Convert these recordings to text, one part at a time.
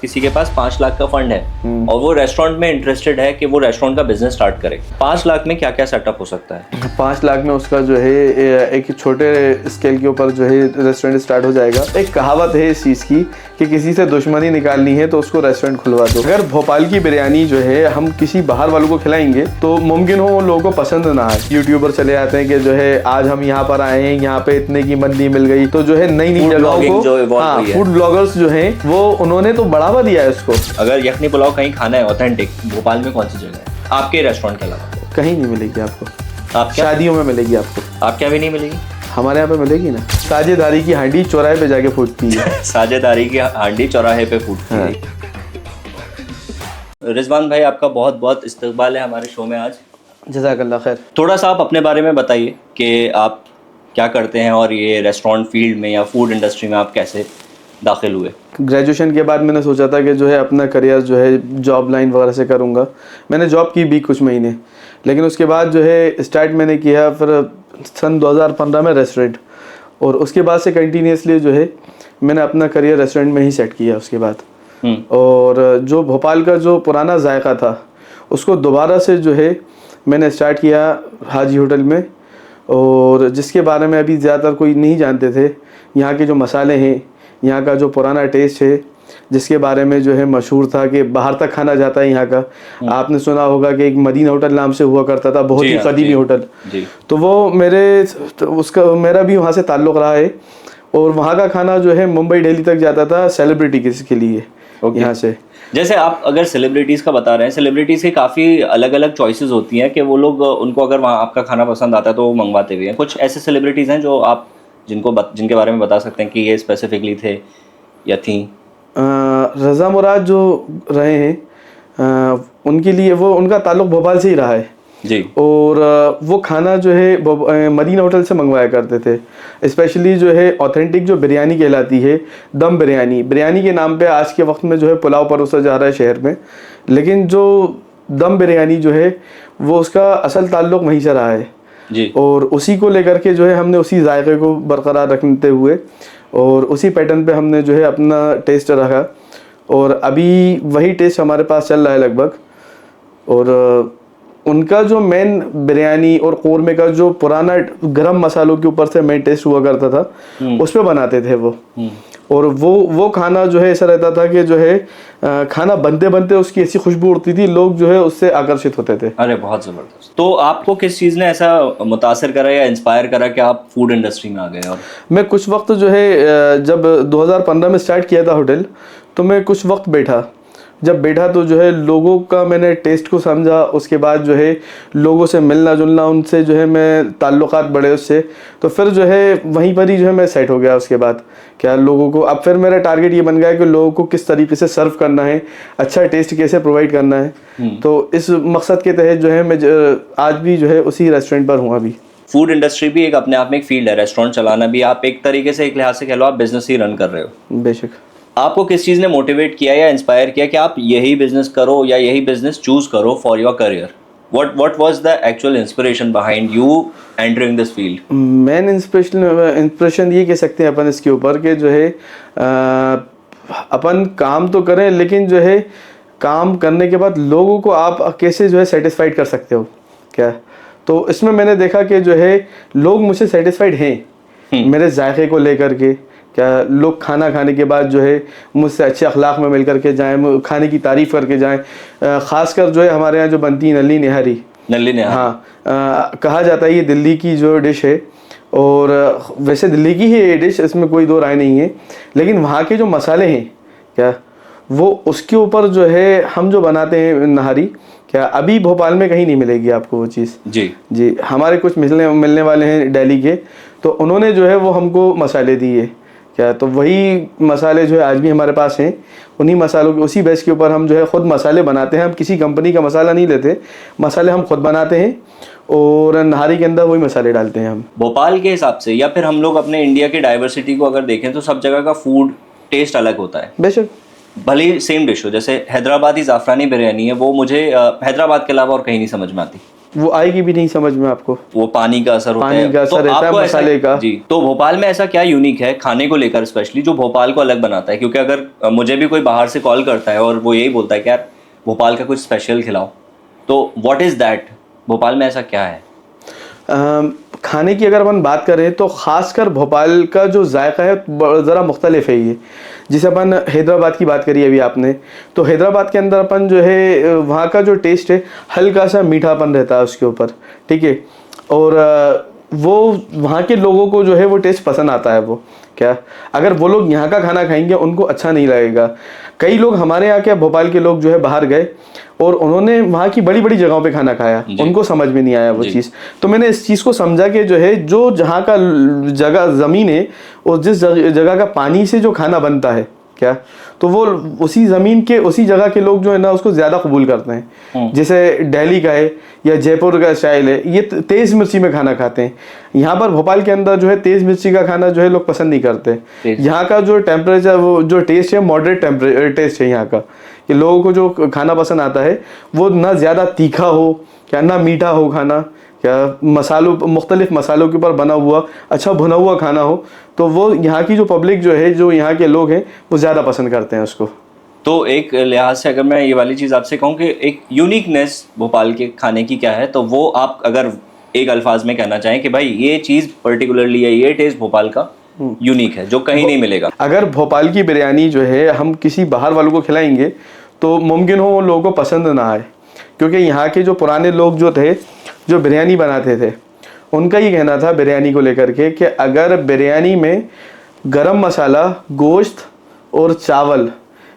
किसी के पास 5 लाख का फंड है और वो रेस्टोरेंट में इंटरेस्टेड है कि वो रेस्टोरेंट का बिजनेस स्टार्ट करे, 5 लाख में क्या क्या सेटअप हो सकता है? 5 लाख में उसका जो है एक छोटे स्केल के ऊपर जो है रेस्टोरेंट स्टार्ट हो जाएगा। एक कहावत है इस चीज़ की कि किसी से दुश्मनी निकालनी है तो उसको रेस्टोरेंट खुलवा दो। अगर भोपाल की बिरयानी जो है हम किसी बाहर वालों को खिलाएंगे तो मुमकिन हो उन लोगों को पसंद ना आए। यूट्यूबर चले आते हैं कि जो है आज हम यहाँ पर आए हैं, यहाँ पे इतने की मंदी मिल गई, तो जो है नई नई जगहों को, हाँ, फूड ब्लॉगर्स जो हैं वो उन्होंने तो बढ़ावा दिया है उसको। अगर यखनी पुलाव कहीं खाना है ऑथेंटिक, भोपाल में कौन सी जगह है आपके रेस्टोरेंट के अलावा? कहीं नहीं मिलेगी आपको। आप शादियों में मिलेगी आपको। आप क्या भी नहीं मिलेगी? हमारे यहाँ पे मिलेगी ना। साझेदारी की हांडी चौराहे पे जाके फूटती है। साझेदारी की हांडी चौराहे पे फूटती है। रिजवान भाई, आपका बहुत बहुत इस्तकबाल है हमारे शो में आज। जज़ाकल्लाह खैर। थोड़ा सा आप अपने बारे में बताइए कि आप क्या करते हैं और ये रेस्टोरेंट फील्ड में या फूड इंडस्ट्री में आप कैसे दाखिल हुए? ग्रेजुएशन के बाद मैंने सोचा था कि जो है अपना करियर जो है जॉब लाइन वगैरह से करूँगा। मैंने जॉब की भी कुछ महीने, लेकिन उसके बाद जो है स्टार्ट मैंने किया फिर सन 2015 में रेस्टोरेंट, और उसके बाद से कंटिन्यूसली जो है मैंने अपना करियर रेस्टोरेंट में ही सेट किया उसके बाद। और जो भोपाल का जो पुराना जायका था उसको दोबारा से जो है मैंने स्टार्ट किया हाजी होटल में, और जिसके बारे में अभी ज़्यादातर कोई नहीं जानते थे। यहाँ के जो मसाले हैं, यहाँ का जो पुराना टेस्ट है, जिसके बारे में जो है मशहूर था कि बाहर तक खाना जाता है यहाँ का। आपने सुना होगा कि एक मदीना होटल नाम से हुआ करता था, बहुत ही कदीमी होटल। तो वो मेरा भी वहाँ से ताल्लुक़ रहा है, और वहाँ का खाना जो है मुंबई दिल्ली तक जाता था सेलिब्रिटी के लिए यहाँ से। जैसे आप अगर सेलिब्रिटीज़ का बता रहे हैं, सेलिब्रिटीज़ की काफ़ी अलग अलग चॉइसेस होती हैं कि वो लोग, उनको अगर वहाँ आपका खाना पसंद आता है तो वो मंगवाते भी हैं। कुछ ऐसे सेलिब्रिटीज़ हैं जो आप जिनके बारे में बता सकते हैं कि ये स्पेसिफिकली थे या थी? रज़ा मुराद जो रहे हैं उनके लिए उनका ताल्लुक़ भोपाल से ही रहा है जी। और वो खाना जो है मदीना होटल से मंगवाया करते थे। स्पेशली जो है ऑथेंटिक जो बिरयानी कहलाती है, दम बिरयानी के नाम पे आज के वक्त में जो है पुलाव परोसा जा रहा है शहर में, लेकिन जो दम बिरयानी जो है वो उसका असल ताल्लुक़ वहीं से रहा है जी। और उसी को लेकर के जो है हमने उसी जायके को बरकरार रखते हुए और उसी पैटर्न पे हमने जो है अपना टेस्ट रखा, और अभी वही टेस्ट हमारे पास चल रहा है लगभग। और उनका जो मेन बिरयानी और कौरमे का जो पुराना गरम मसालों के ऊपर से मेन टेस्ट हुआ करता था, उस पे बनाते थे वो। और वो खाना जो है ऐसा रहता था कि जो है खाना बनते बनते उसकी ऐसी खुशबू उड़ती थी, लोग जो है उससे आकर्षित होते थे। अरे बहुत ज़बरदस्त। तो आपको किस चीज़ ने ऐसा मुतासिर करा या इंस्पायर करा कि आप फूड इंडस्ट्री में आ गए? और मैं कुछ वक्त जो है जब 2015 में स्टार्ट किया था होटल, तो मैं कुछ वक्त जब बैठा तो जो है लोगों का मैंने टेस्ट को समझा। उसके बाद जो है लोगों से मिलना जुलना, उनसे जो है मैं ताल्लुकात बढ़े उससे, तो फिर जो है वहीं पर ही जो है मैं सेट हो गया। उसके बाद क्या लोगों को, अब फिर मेरा टारगेट ये बन गया कि लोगों को किस तरीके से सर्व करना है, अच्छा टेस्ट कैसे प्रोवाइड करना है। तो इस मकसद के तहत जो है मैं आज भी जो है उसी रेस्टोरेंट पर हूँ। अभी फूड इंडस्ट्री भी एक अपने आप में एक फील्ड है, रेस्टोरेंट चलाना भी। आप एक तरीके से, एक लिहाज से कह लो, आप बिजनेस ही रन कर रहे हो। बेशक। आपको किस चीज़ ने मोटिवेट किया या इंस्पायर किया कि आप यही बिजनेस करो या यही बिजनेस चूज करो for your career? What was the actual inspiration behind you entering this field? Main inspiration ये कह सकते हैं अपन इसके ऊपर कि जो है अपन काम तो करें, लेकिन जो है काम करने के बाद लोगों को आप कैसे जो है सेटिस्फाइड कर सकते हो क्या। तो इसमें मैंने देखा कि जो है लोग मुझसे सेटिस्फाइड हैं मेरे जायके को लेकर के। क्या लोग खाना खाने के बाद जो है मुझसे अच्छे अखलाक में मिल करके जाएं, खाने की तारीफ़ करके जाएं। ख़ासकर जो है हमारे यहाँ जो बनती है नल्ली निहारी, हाँ, कहा जाता है ये दिल्ली की जो डिश है, और वैसे दिल्ली की ही ये डिश, इसमें कोई दो राय नहीं है। लेकिन वहाँ के जो मसाले हैं क्या, वो उसके ऊपर जो है हम जो बनाते हैं नहारी, क्या अभी भोपाल में कहीं नहीं मिलेगी आपको वो चीज़। जी, हमारे कुछ मिलने वाले हैं दिल्ली के, तो उन्होंने जो है वो हमको मसाले दिए क्या, तो वही मसाले जो है आज भी हमारे पास हैं। उन्हीं मसालों के, उसी बेस के ऊपर हम जो है ख़ुद मसाले बनाते हैं। हम किसी कंपनी का मसाला नहीं लेते, मसाले हम खुद बनाते हैं और नहारी के अंदर वही मसाले डालते हैं हम। भोपाल के हिसाब से या फिर हम लोग अपने इंडिया की डाइवर्सिटी को अगर देखें तो सब जगह का फूड टेस्ट अलग होता है। बेशक। भले ही सेम डिश हो, जैसे हैदराबादी ज़ाफ़रानी बिरयानी है, वो मुझे हैदराबाद के अलावा और कहीं नहीं समझ में आती। वो आएगी भी नहीं समझ में आपको। वो पानी का असर होता है, पानी का असर तो रहता है, आपको ऐसा मसाले का। जी, तो भोपाल में ऐसा क्या यूनिक है खाने को लेकर स्पेशली जो भोपाल को अलग बनाता है? क्योंकि अगर मुझे भी कोई बाहर से कॉल करता है और वो यही बोलता है कि यार भोपाल का कुछ स्पेशल खिलाओ, तो व्हाट इज दैट, भोपाल में ऐसा क्या है? खाने की अगर अपन बात करें तो ख़ासकर भोपाल का जो जायका है ज़रा मुख्तलिफ है ये। जैसे अपन हैदराबाद की बात करी अभी आपने, तो हैदराबाद के अंदर अपन जो है वहाँ का जो टेस्ट है हल्का सा मीठापन रहता है उसके ऊपर, ठीक है। और वो वहाँ के लोगों को जो है वो टेस्ट पसंद आता है। वो क्या, अगर वो लोग यहाँ का खाना खाएंगे उनको अच्छा नहीं लगेगा। कई लोग हमारे यहाँ के भोपाल के लोग जो है बाहर गए और उन्होंने वहाँ की बड़ी बड़ी जगहों पे खाना खाया, उनको समझ में नहीं आया वो चीज़। तो मैंने इस चीज़ को समझा कि जो है जो जहाँ का जगह ज़मीन है और जिस जगह का पानी से जो खाना बनता है क्या, तो वो उसी ज़मीन के उसी जगह के लोग जो है ना उसको ज़्यादा कबूल करते हैं। जैसे दिल्ली का है या जयपुर का स्टाइल है, ये तेज़ मिर्ची में खाना खाते हैं। यहाँ पर भोपाल के अंदर जो है तेज़ मिर्ची का खाना जो है लोग पसंद नहीं करते। यहाँ का जो टेम्परेचर, वो जो टेस्ट है मॉडरेट टेस्ट है यहाँ का, कि लोगों को जो खाना पसंद आता है वो ना ज़्यादा तीखा हो क्या ना मीठा हो खाना, क्या मसालों मुख्तलिफ मसालों के ऊपर बना हुआ अच्छा भुना हुआ खाना हो, तो वो यहाँ की जो पब्लिक जो है, जो यहाँ के लोग हैं वो ज़्यादा पसंद करते हैं उसको। तो एक लिहाज से अगर मैं ये वाली चीज़ आपसे कहूँ कि एक यूनिकनेस भोपाल के खाने की क्या है, तो वो आप अगर एक अल्फाज में कहना चाहें कि भाई ये चीज़ पर्टिकुलरली है, ये टेस्ट भोपाल का यूनिक है जो कहीं नहीं मिलेगा। अगर भोपाल की बिरयानी जो है हम किसी बाहर वालों को खिलाएंगे तो मुमकिन हो उन लोगों को पसंद ना आए, क्योंकि यहाँ के जो पुराने लोग जो थे जो बिरयानी बनाते थे उनका ये कहना था बिरयानी को लेकर के कि अगर बिरयानी में गरम मसाला, गोश्त और चावल,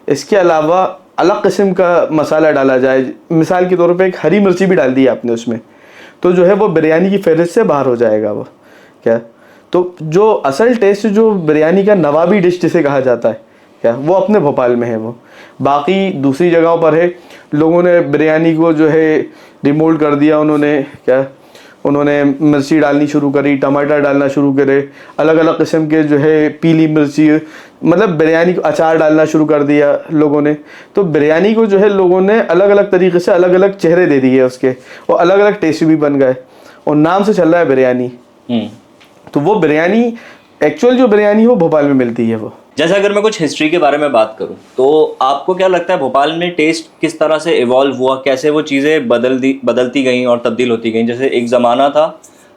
इसके अलावा अलग किस्म का मसाला डाला जाए, मिसाल के तौर पे एक हरी मिर्ची भी डाल दी आपने उसमें, तो जो है वो बिरयानी की फहरिस्त से बाहर हो जाएगा वो क्या। तो जो असल टेस्ट जो बिरयानी का नवाबी डिश जिसे कहा जाता है क्या, वो अपने भोपाल में है। वो बाकी दूसरी जगहों पर है, लोगों ने बिरयानी को जो है रिमोल्ड कर दिया, उन्होंने मिर्ची डालनी शुरू करी, टमाटर डालना शुरू करे, अलग अलग किस्म के जो है पीली मिर्ची, मतलब बिरयानी को अचार डालना शुरू कर दिया लोगों ने। तो बिरयानी को जो है लोगों ने अलग अलग तरीके से अलग अलग चेहरे दे दिए उसके, और अलग अलग टेस्ट भी बन गए, और नाम से चल रहा है बिरयानी। तो वो बिरयानी एक्चुअल जो बिरयानी हो भोपाल में मिलती है वो। जैसे अगर मैं कुछ हिस्ट्री के बारे में बात करूं, तो आपको क्या लगता है भोपाल में टेस्ट किस तरह से इवॉल्व हुआ, कैसे वो चीज़ें बदलती गई और तब्दील होती गई? जैसे एक ज़माना था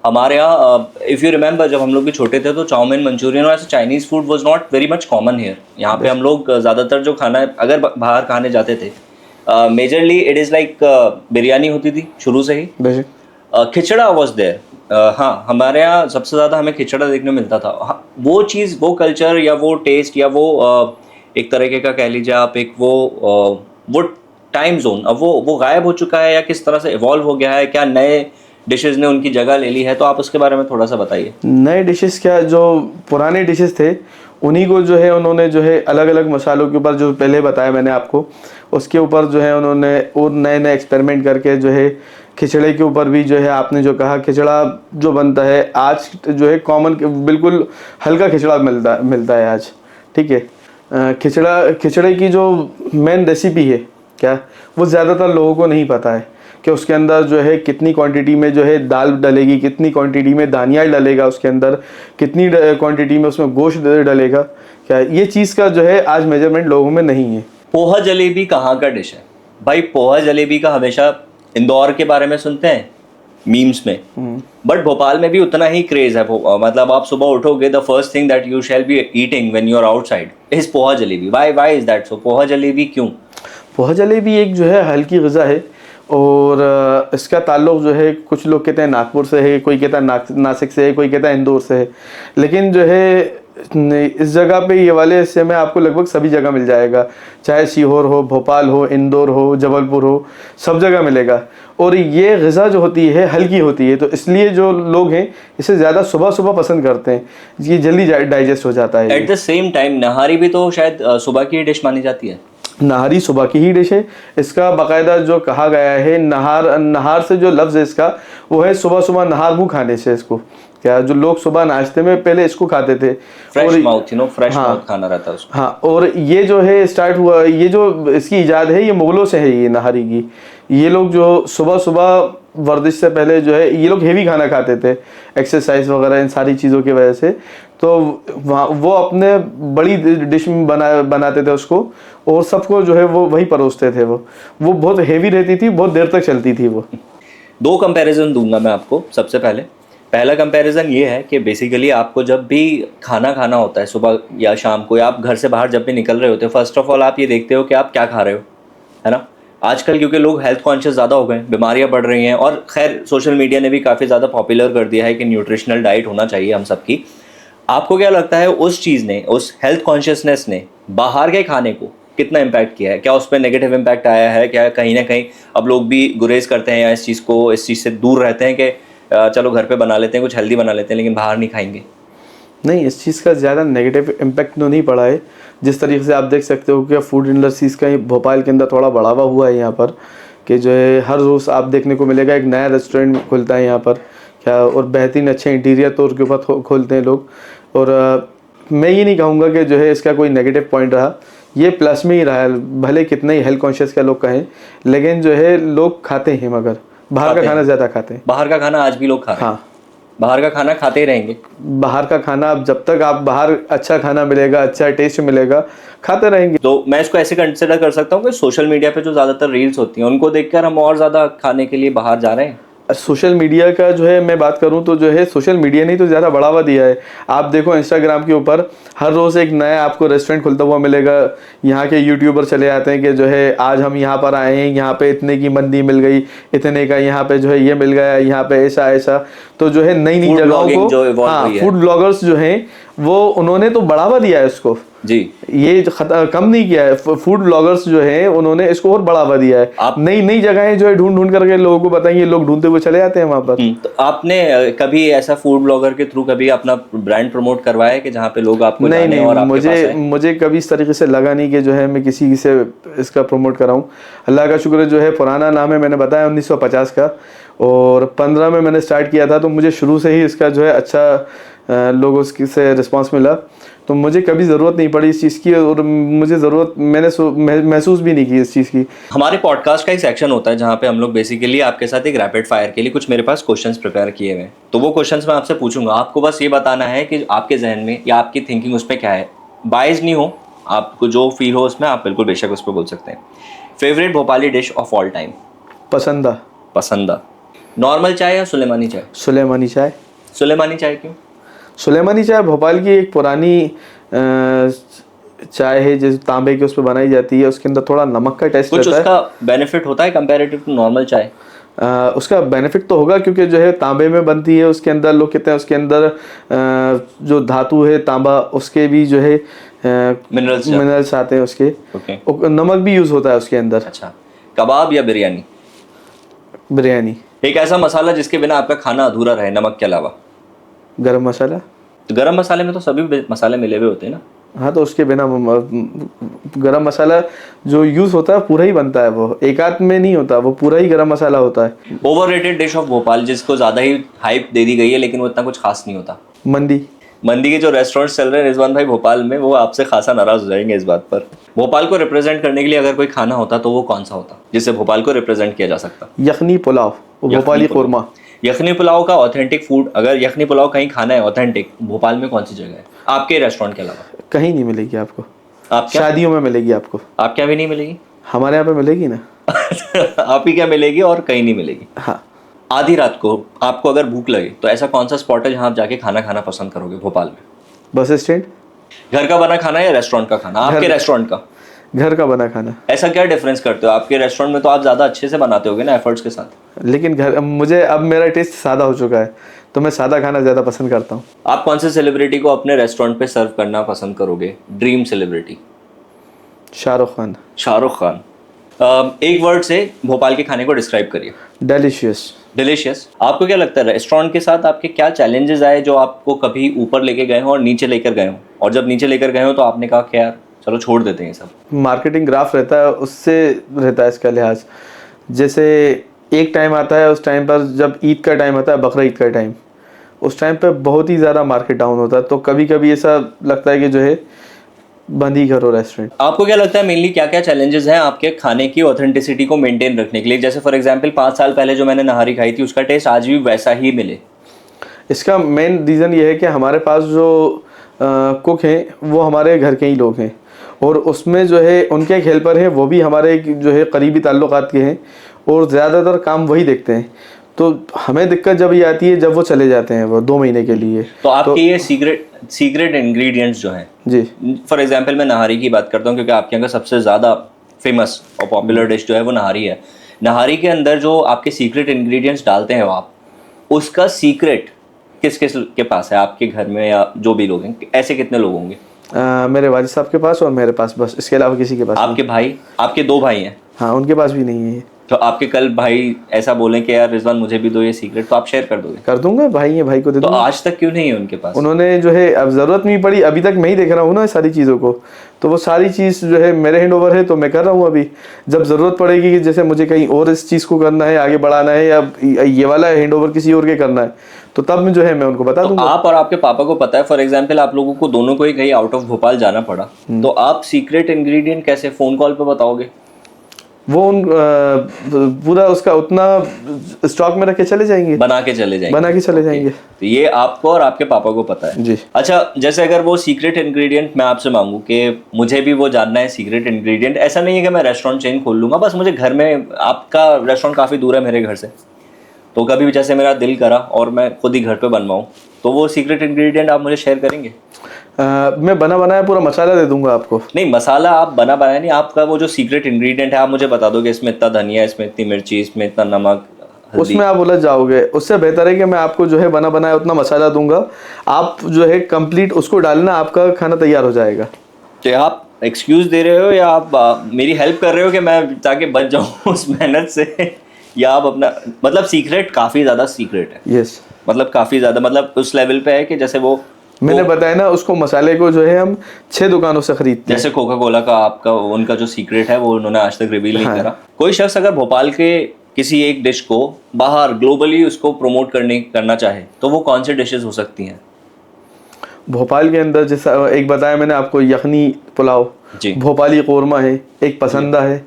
हमारे यहाँ, इफ़ यू रिमेंबर, जब हम लोग भी छोटे थे तो चाउमीन, मंचूरियन और ऐसे Chinese food was not very much common here. यहाँ पे हम लोग ज़्यादातर जो खाना अगर बाहर खाने जाते थे, majorly it is like biryani होती थी शुरू से ही, खिचड़ा वॉज देयर। हाँ, हमारे यहाँ सबसे ज़्यादा हमें खिचड़ा देखने मिलता था। हाँ, वो चीज़, वो कल्चर या वो टेस्ट या वो एक तरीके का कह लीजिए आप, एक वो टाइम जोन अब वो गायब हो चुका है या किस तरह से इवॉल्व हो गया है? क्या नए डिशेज़ ने उनकी जगह ले ली है? तो आप उसके बारे में थोड़ा सा बताइए। नए डिशेस क्या, जो पुराने डिशेस थे उन्हीं को जो है उन्होंने जो है अलग अलग मसालों के ऊपर, जो पहले बताया मैंने आपको, उसके ऊपर जो है उन्होंने और नए नए एक्सपेरिमेंट करके जो है खिचड़े के ऊपर भी जो है आपने जो कहा, खिचड़ा जो बनता है आज जो है कॉमन बिल्कुल हल्का खिचड़ा मिलता है आज, ठीक है। खिचड़े की जो मेन रेसिपी है क्या, वो ज़्यादातर लोगों को नहीं पता है कि उसके अंदर जो है कितनी क्वांटिटी में जो है दाल डलेगी, कितनी क्वांटिटी में दानियाल डलेगा उसके अंदर, कितनी क्वांटिटी में उसमें गोश्त डलेगा क्या, ये चीज़ का जो है आज मेजरमेंट लोगों में नहीं है। पोहा जलेबी कहाँ का डिश है भाई? पोहा जलेबी का हमेशा इंदौर के बारे में सुनते हैं मीम्स में, बट भोपाल में भी उतना ही क्रेज है। मतलब आप सुबह उठोगे, the first thing that you shall be eating when you are outside is poha jalebi. Why is that so? Poha jalebi क्यों? पोहा जलेबी एक जो है हल्की ग़िज़ा है, और इसका ताल्लुक़ जो है कुछ लोग कहते हैं नागपुर से है, कोई कहता है नासिक से है, कोई कहता है इंदौर से है, लेकिन जो है इस जगह पे ये वाले हिस्से में आपको लगभग सभी जगह मिल जाएगा, चाहे सीहोर हो, भोपाल हो, इंदौर हो, जबलपुर हो, सब जगह मिलेगा। और ये ग़िज़ा जो होती है हल्की होती है, तो इसलिए जो लोग हैं इसे ज़्यादा सुबह सुबह पसंद करते हैं, ये जल्दी डाइजेस्ट हो जाता है। एट द सेम टाइम नहारी भी तो शायद सुबह की डिश मानी जाती है। नहारी सुबह की ही डिश है, इसका बाकायदा जो कहा गया है, नहार से जो लफ्ज़ है इसका, वो है सुबह सुबह नहार मुँह खाने से। इसको क्या, जो लोग सुबह नाश्ते में पहले इसको खाते थे, फ्रेश माउथ, फ्रेश माउथ खाना रहता है उसको। हाँ, और ये जो है स्टार्ट हुआ, ये जो इसकी इजाद है ये मुग़लों से है, ये नहारी की। ये लोग जो सुबह सुबह वर्जिश से पहले जो है ये लोग हेवी खाना खाते थे, एक्सरसाइज वगैरह इन सारी चीज़ों की वजह से। तो वो अपने बड़ी डिश में बनाते थे उसको, और सबको जो है वो वही परोसते थे। वो बहुत हेवी रहती थी, बहुत देर तक चलती थी वो। 2 कंपैरिजन दूंगा मैं आपको। सबसे पहला कंपैरिजन ये है कि बेसिकली आपको जब भी खाना खाना होता है सुबह या शाम को, या आप घर से बाहर जब भी निकल रहे होते हो, फर्स्ट ऑफ ऑल आप ये देखते हो कि आप क्या खा रहे हो, है ना। आजकल क्योंकि लोग हेल्थ कॉन्शियस ज़्यादा हो गए, बीमारियां बढ़ रही हैं, और खैर सोशल मीडिया ने भी काफ़ी ज़्यादा पॉपुलर कर दिया है कि न्यूट्रिशनल डाइट होना चाहिए हम सबकी। आपको क्या लगता है उस चीज़ ने, उस हेल्थ कॉन्शियसनेस ने बाहर के खाने को कितना इम्पैक्ट किया है? क्या उस पर नेगेटिव इम्पैक्ट आया है? क्या कहीं ना कहीं अब लोग भी गुरेज करते हैं या इस चीज़ से दूर रहते हैं कि चलो घर पे बना लेते हैं, कुछ हेल्दी बना लेते हैं, लेकिन बाहर नहीं खाएंगे? नहीं, इस चीज़ का ज़्यादा नेगेटिव इम्पैक्ट तो नहीं पड़ा है। जिस तरीके से आप देख सकते हो कि फूड इंडस्ट्रीज़ का भोपाल के अंदर थोड़ा बढ़ावा हुआ है यहाँ पर, कि जो है हर रोज़ आप देखने को मिलेगा एक नया रेस्टोरेंट खुलता है यहाँ पर क्या, और बेहतरीन अच्छे इंटीरियर तौर के ऊपर खोलते हैं लोग। और मैं ये नहीं कहूँगा कि जो है इसका कोई नेगेटिव पॉइंट रहा, ये प्लस में ही रहा है। भले कितने ही हेल्थ कॉन्शियस का लोग कहें, लेकिन जो है लोग खाते हैं, मगर बाहर का खाना ज़्यादा खाते हैं। बाहर का खाना आज भी लोग खा रहे हैं। हाँ, बाहर का खाना खाते ही रहेंगे। बाहर का खाना, अब जब तक आप बाहर अच्छा खाना मिलेगा, अच्छा टेस्ट मिलेगा, खाते रहेंगे। तो मैं इसको ऐसे कंसिडर कर सकता हूँ कि सोशल मीडिया पे जो ज़्यादातर रील्स होती हैं उनको देखकर हम और ज़्यादा खाने के लिए बाहर जा रहे हैं। सोशल मीडिया का जो है मैं बात करूं तो जो है सोशल मीडिया ने तो ज़्यादा बढ़ावा दिया है। आप देखो इंस्टाग्राम के ऊपर हर रोज़ एक नया आपको रेस्टोरेंट खुलता हुआ मिलेगा। यहाँ के यूट्यूबर चले आते हैं कि जो है आज हम यहाँ पर आए हैं, यहाँ पे इतने की मंदी मिल गई, इतने का यहाँ पे जो है ये मिल गया, यहाँ पे ऐसा ऐसा। तो जो है नई नई जगहों को, हाँ, फूड ब्लॉगर्स जो हैं वो उन्होंने तो बढ़ावा दिया है इसको जी, ये कम नहीं किया है। फूड ब्लॉगर्स जो हैं उन्होंने इसको और बढ़ावा दिया है। आप नई नई जगहें जो है ढूंढ ढूंढ करके लोगों को बताएंगे, लोग ढूंढते हुए चले जाते हैं वहां पर। तो आपने कभी ऐसा फूड ब्लॉगर के थ्रू कभी अपना ब्रांड प्रमोट करवाया है कि जहाँ पे लोग आपको नहीं जाने नहीं, और आपके पास आए? मुझे कभी इस तरीके से लगा नहीं कि जो है मैं किसी से इसका प्रमोट कराऊं। अल्लाह का शुक्र है, जो है पुराना नाम है, मैंने बताया 1950 का, और 15 में मैंने स्टार्ट किया था। तो मुझे शुरू से ही इसका जो है अच्छा लोगों से रिस्पांस मिला, तो मुझे कभी ज़रूरत नहीं पड़ी इस चीज़ की, और मुझे ज़रूरत मैंने महसूस भी नहीं की इस चीज़ की। हमारे पॉडकास्ट का एक सेक्शन होता है जहाँ पे हम लोग बेसिकली आपके साथ एक रैपिड फायर के लिए कुछ मेरे पास क्वेश्चंस प्रिपेयर किए हुए हैं। तो वो क्वेश्चंस मैं आपसे पूछूंगा, आपको बस ये बताना है कि आपके जहन में या आपकी थिंकिंग उस पर क्या है। बायस नहीं हो, आपको जो फील हो उसमें आप बिल्कुल बेशक उस पर बोल सकते हैं। Favourite Bhopali dish of all time? Pasanda. Normal चाय या सुलेमानी चाय? सुलेमानी चाय। सुलेमानी चाय क्यों? सुलेमानी चाय भोपाल की एक पुरानी चाय है, जैसे तांबे के उस पर बनाई जाती है। उसके अंदर थोड़ा नमक का टेस्ट कुछ रहता है। उसका बेनिफिट होता है कंपैरेटिव टू नॉर्मल चाय? उसका बेनिफिट तो होगा, क्योंकि जो है तांबे में बनती है। उसके अंदर लोग कहते हैं उसके अंदर जो धातु है तांबा, उसके भी जो है मिनरल्स आते हैं उसके। नमक भी यूज होता है उसके अंदर। अच्छा, कबाब या बिरयानी? बिरयानी। एक ऐसा मसाला जिसके बिना आपका खाना अधूरा रहे नमक के अलावा? गरम मसाला। तो गरम मसाले में तो सभी मसाले मिले हुए होते हैं ना? हाँ, तो उसके बिना गरम मसाला जो यूज होता है पूरा ही बनता है, वो एक आध में नहीं होता, वो पूरा ही गरम मसाला होता है। ओवररेटेड डिश ऑफ भोपाल जिसको ज्यादा ही हाइप दे दी गई है लेकिन वो इतना कुछ खास नहीं होता? मंदी के जो रेस्टोरेंट चल रहे हैं रिजवान भाई भोपाल में, वो आपसे खासा नाराज हो जाएंगे इस बात पर। भोपाल को रिप्रेजेंट करने के लिए अगर कोई खाना होता तो वो कौन सा होता जिससे भोपाल को रिप्रेजेंट किया जा सकता? यखनी पुलाव, भोपाली कोरमा। यखनी पुलाव का ऑथेंटिक फूड, अगर यखनी पुलाव कहीं खाना है ऑथेंटिक, भोपाल में कौन सी जगह है आपके रेस्टोरेंट के अलावा? कहीं नहीं मिलेगी आपको। आप शादियों में मिलेगी आपको। आप क्या भी नहीं मिलेगी? हमारे यहाँ पे मिलेगी ना। आप ही क्या मिलेगी और कहीं नहीं मिलेगी? हाँ। आधी रात को आपको अगर भूख लगे तो ऐसा कौन सा स्पॉट है जहाँ आप जाके खाना खाना पसंद करोगे भोपाल में? Bus stand. घर का बना खाना या रेस्टोरेंट का खाना? आपके रेस्टोरेंट का? घर का बना खाना। ऐसा क्या डिफरेंस करते हो? आपके रेस्टोरेंट में तो आप ज़्यादा अच्छे से बनाते होगे ना एफर्ट्स के साथ। लेकिन घर मुझे अब मेरा टेस्ट सादा हो चुका है, तो मैं सादा खाना ज़्यादा पसंद करता हूँ। आप कौन से सेलिब्रिटी को अपने रेस्टोरेंट पे सर्व करना पसंद करोगे? Dream celebrity? शाहरुख खान। शाहरुख खान। एक वर्ड से भोपाल के खाने को डिस्क्राइब करिए। डिलीशियस। आपको क्या लगता है रेस्टोरेंट के साथ आपके क्या चैलेंजेस आए जो आपको कभी ऊपर लेके गए हो और नीचे लेकर गए हो, और जब नीचे लेकर गए हो तो आपने कहा कि यार चलो छोड़ देते हैं सब? मार्केटिंग ग्राफ रहता है, उससे रहता है इसका लिहाज। जैसे एक टाइम आता है, उस टाइम पर जब ईद का टाइम आता है, बकरा ईद का टाइम, उस टाइम पे बहुत ही ज़्यादा मार्केट डाउन होता है। तो कभी कभी ऐसा लगता है कि जो है बंद ही करो रेस्टोरेंट। आपको क्या लगता है मेनली क्या क्या चैलेंजेस हैं आपके खाने की ऑथेंटिसिटी को मेंटेन रखने के लिए? जैसे फॉर एग्जांपल 5 साल पहले जो मैंने नहारी खाई थी उसका टेस्ट आज भी वैसा ही मिले। इसका मेन रीज़न ये है कि हमारे पास जो कुक हैं वो हमारे घर के ही लोग हैं, और उसमें जो है उनके एक हेल्पर हैं वो भी हमारे एक जो है करीबी ताल्लुकात के हैं, और ज़्यादातर काम वही देखते हैं। तो हमें दिक्कत जब ये आती है जब वो चले जाते हैं वो 2 महीने के लिए। तो आपके ये सीक्रेट इंग्रेडिएंट्स जो हैं, जी, फॉर एग्जांपल मैं नहारी की बात करता हूँ क्योंकि आपके यहाँ का सबसे ज़्यादा फेमस और पॉपुलर डिश जो है वो नहारी है। नहारी के अंदर जो आपके सीक्रेट इंग्रेडिएंट्स डालते हैं आप, उसका सीक्रेट किस किस के पास है आपके घर में, या जो भी लोग हैं, ऐसे कितने लोग होंगे? मेरे वालिद साहब के पास और मेरे पास, बस इसके अलावा किसी के पास आपके भाई, आपके 2 भाई हैं? हाँ, उनके पास भी नहीं है। तो आपके कल भाई ऐसा बोलें कि यार रिजवान मुझे भी दो ये सीक्रेट, तो आप शेयर कर दोगे? कर दूंगा, भाई है, भाई को दे तो दूंगा। आज तक क्यों नहीं है उनके पास? उन्होंने जो है अब ज़रूरत नहीं पड़ी, अभी तक मैं ही देख रहा हूँ ना सारी चीज़ों को, तो वो सारी चीज़ जो है मेरे हैंड ओवर है, तो मैं कर रहा हूँ। अभी जब ज़रूरत पड़ेगी कि जैसे मुझे कहीं और इस चीज़ को करना है, आगे बढ़ाना है, या ये वाला हैंड ओवर किसी और के करना है, तो तब मैं जो है मैं उनको बता दूंगा। आप और आपके पापा को पता है, फॉर एग्जाम्पल आप लोगों को दोनों को ही कहीं आउट ऑफ भोपाल जाना पड़ा, तो आप सीक्रेट इंग्रेडिएंट कैसे फ़ोन कॉल पे बताओगे? वो उन पूरा उसका उतना स्टॉक में रख के चले जाएंगे, बना के चले जाएंगे। तो ये आपको और आपके पापा को पता है जी। अच्छा, जैसे अगर वो सीक्रेट इंग्रेडिएंट मैं आपसे मांगू कि मुझे भी वो जानना है सीक्रेट इंग्रेडिएंट, ऐसा नहीं है कि मैं रेस्टोरेंट चेन खोल लूंगा, बस मुझे घर में, आपका रेस्टोरेंट काफ़ी दूर है मेरे घर से, तो कभी भी जैसे मेरा दिल करा और मैं खुद ही घर पे बनवाऊँ, तो वो सीक्रेट इंग्रेडिएंट आप मुझे शेयर करेंगे? मैं बना बनाया पूरा मसाला दे दूंगा आपको। नहीं, मसाला आप बना बनाया नहीं, आपका वो जो सीक्रेट इंग्रेडिएंट है आप मुझे बता दोगे इसमें इतना धनिया, इसमें इतनी मिर्ची, इसमें इतना नमक, हल्दी। उसमें आप उलझ जाओगे। उससे बेहतर है कि मैं आपको जो है बना बनाया उतना मसाला दूंगा, आप जो है कंप्लीट उसको डालना, आपका खाना तैयार हो जाएगा। तो आप एक्सक्यूज दे रहे हो या आप मेरी हेल्प कर रहे हो कि मैं ताकि बच जाऊँ उस मेहनत से, या आप अपना, मतलब सीक्रेट काफ़ी ज़्यादा सीक्रेट है? यस, मतलब काफ़ी ज़्यादा, मतलब उस लेवल पे है कि जैसे वो मैंने बताया ना, उसको मसाले को जो है हम 6 दुकानों से खरीदते हैं। जैसे कोका कोला का आपका उनका जो सीक्रेट है वो उन्होंने आज तक रिवील नहीं करा। कोई शख्स अगर भोपाल के किसी एक डिश को बाहर ग्लोबली उसको प्रमोट करना चाहे तो वो कौन सी डिशेस हो सकती हैं? भोपाल के अंदर जैसा एक बताया मैंने आपको, यखनी पुलाव, भोपाली कोरमा है, एक पसंदा है,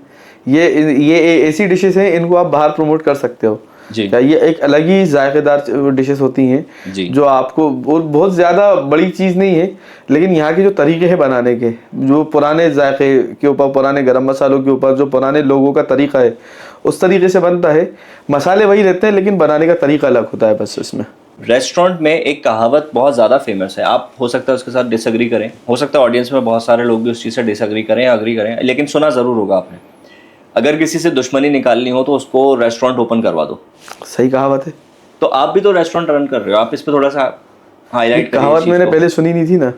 ये ऐसी डिशेस हैं, इनको आप बाहर प्रमोट कर सकते हो जी। ये एक अलग ही जायकेदार डिशेस होती हैं जो आपको बहुत ज़्यादा बड़ी चीज़ नहीं है, लेकिन यहाँ के जो तरीके हैं बनाने के, जो पुराने जायके के ऊपर, पुराने गरम मसालों के ऊपर जो पुराने लोगों का तरीका है, उस तरीके से बनता है। मसाले वही रहते हैं लेकिन बनाने का तरीका अलग होता है बस इसमें। रेस्टोरेंट में एक कहावत बहुत ज़्यादा फेमस है, आप हो सकता है उसके साथ डिसएग्री करें, हो सकता है ऑडियंस में बहुत सारे लोग भी उस चीज़ से डिसएग्री करें या अग्री करें, लेकिन सुना ज़रूर होगा आपने, अगर किसी से दुश्मनी निकालनी हो तो उसको रेस्टोरेंट ओपन करवा दो। सही कहावत है। तो आप भी तो रेस्टोरेंट रन कर रहे हो, आप इस पे थोड़ा सा हाईलाइट करिए। कहावत मैंने पहले सुनी नहीं थी ना।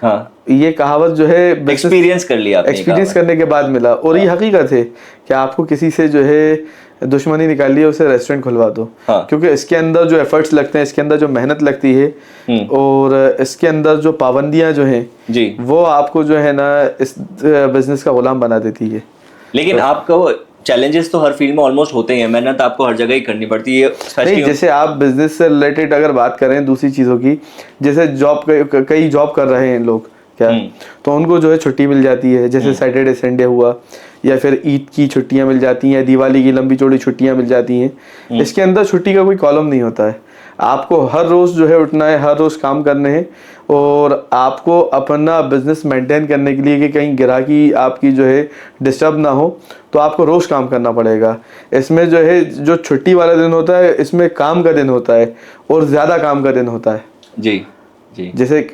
हाँ, ये कहावत जो है एक्सपीरियंस कर लिया, एक्सपीरियंस करने के बाद मिला, और ये हकीकत है कि आपको किसी से जो है दुश्मनी निकाली है, उसे रेस्टोरेंट खुलवा दो। क्योंकि इसके अंदर जो एफर्ट्स लगते हैं, इसके अंदर जो मेहनत लगती है, और इसके अंदर जो पाबंदियां जो हैं जी, वो आपको जो है ना इस बिजनेस का गुलाम बना देती है। लेकिन आपको चैलेंजेस तो हर फील्ड में ऑलमोस्ट होते ही हैं, मेहनत आपको हर जगह ही करनी पड़ती है। नहीं, जैसे आप बिजनेस से रिलेटेड अगर बात करें दूसरी चीज़ों की, जैसे जॉब, कई जॉब कर रहे हैं लोग क्या, तो उनको जो है छुट्टी मिल जाती है, जैसे सैटरडे संडे हुआ, या फिर ईद की छुट्टियां मिल जाती हैं, दिवाली की लंबी चौड़ी छुट्टियां मिल जाती हैं। इसके अंदर छुट्टी का कोई कॉलम नहीं होता है, आपको हर रोज़ जो है उठना है, हर रोज़ काम करने हैं, और आपको अपना बिजनेस मेंटेन करने के लिए कि कहीं ग्राहकी आपकी जो है डिस्टर्ब ना हो, तो आपको रोज़ काम करना पड़ेगा। इसमें जो है जो छुट्टी वाला दिन होता है, इसमें काम का दिन होता है, और ज़्यादा काम का दिन होता है जी जी। जैसे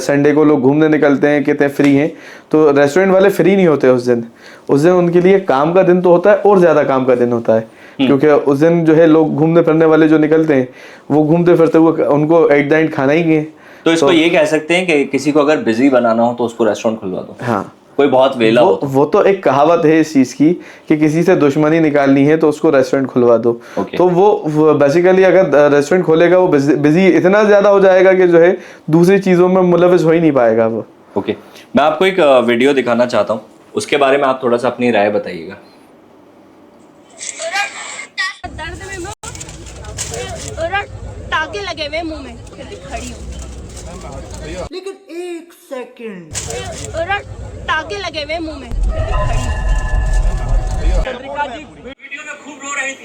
संडे को लोग घूमने निकलते हैं, कहते हैं फ्री हैं, तो रेस्टोरेंट वाले फ्री नहीं होते उस दिन उनके लिए काम का दिन तो होता है, और ज़्यादा काम का दिन होता है, क्योंकि उस दिन जो है लोग घूमने फिरने वाले जो निकलते हैं, वो घूमते फिरते हुए उनको एट द एंड खाना ही है। तो इसको ये कह सकते हैं कि किसी को अगर बिजी बनाना हो तो उसको रेस्टोरेंट खुलवा दो। हाँ, कोई बहुत वेला हो वो तो एक कहावत है इस चीज़ की कि किसी से दुश्मनी निकालनी है तो उसको रेस्टोरेंट खुलवा दो। तो वो बेसिकली अगर रेस्टोरेंट खोलेगा, वो बिजी इतना ज़्यादा हो जाएगा कि जो है दूसरी चीज़ों में मुलविस हो ही नहीं पाएगा वो। ओके, मैं आपको एक वीडियो दिखाना चाहता हूँ, उसके बारे में आप थोड़ा सा अपनी राय बताइएगा। टाके लगे हुए मुंह में, खड़ी हूँ। लेकिन एक सेकंड, और टाके लगे हुए मुंह में।